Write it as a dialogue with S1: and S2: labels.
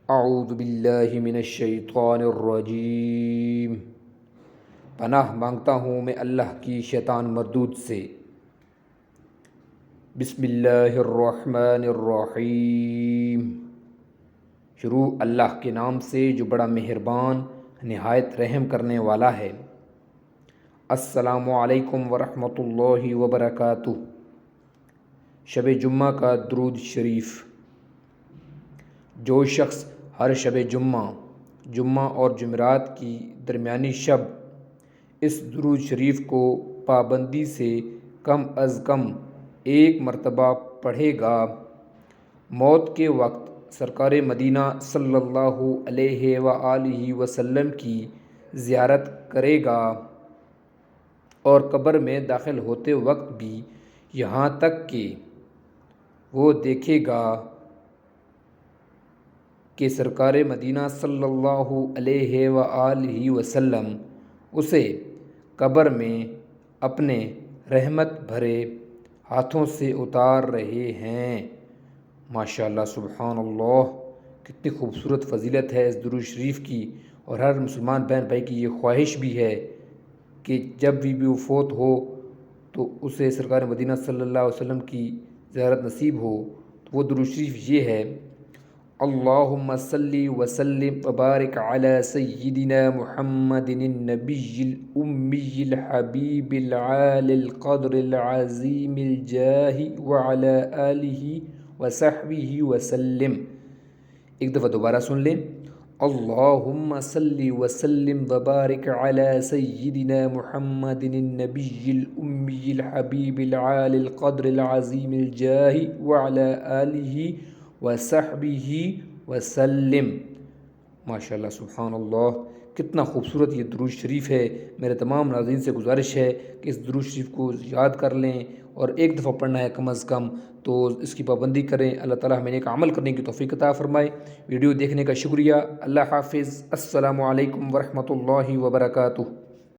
S1: اعوذ باللہ من الشیطان الرجیم۔ پناہ مانگتا ہوں میں اللہ کی شیطان مردود سے۔ بسم اللہ الرحمن الرحیم۔ شروع اللہ کے نام سے جو بڑا مہربان نہایت رحم کرنے والا ہے۔ السلام علیکم ورحمۃ اللہ وبرکاتہ۔ شب جمعہ کا درود شریف۔ جو شخص ہر شب جمعہ اور جمعرات کی درمیانی شب اس درود شریف کو پابندی سے کم از کم ایک مرتبہ پڑھے گا، موت کے وقت سرکار مدینہ صلی اللہ علیہ وآلہ وسلم کی زیارت کرے گا اور قبر میں داخل ہوتے وقت بھی یہاں تک کہ وہ دیکھے گا کہ سرکار مدینہ صلی اللہ علیہ وآلہ وسلم اسے قبر میں اپنے رحمت بھرے ہاتھوں سے اتار رہے ہیں۔ ماشاءاللہ، سبحان اللہ، کتنی خوبصورت فضیلت ہے اس درود شریف کی، اور ہر مسلمان بہن بھائی کی یہ خواہش بھی ہے کہ جب بھی وہ فوت ہو تو اسے سرکار مدینہ صلی اللہ علیہ وسلم کی زیارت نصیب ہو۔ تو وہ درود شریف یہ ہے: اللہم صلی وسلم وبارک علی سیدنا محمد النبی الامی الحبیب العالی القدر العظیم الجاہ وعلی آلہ وصحبہ وسلم۔ ایک دفعہ دوبارہ سن لیں: اللہم صلی وسلم وبارک علی سیدنا محمد النبی الامی الحبیب العالی القدر العظیم الجاہ وعلی آلہ وصحبہ وسلم۔ ماشاءاللہ، سبحان اللہ، کتنا خوبصورت یہ درود شریف ہے۔ میرے تمام ناظرین سے گزارش ہے کہ اس درود شریف کو یاد کر لیں اور ایک دفعہ پڑھنا ہے کم از کم، تو اس کی پابندی کریں۔ اللہ تعالیٰ ہمیں نیک عمل کرنے کی توفیق عطا فرمائے۔ ویڈیو دیکھنے کا شکریہ۔ اللہ حافظ۔ السلام علیکم ورحمۃ اللہ وبرکاتہ۔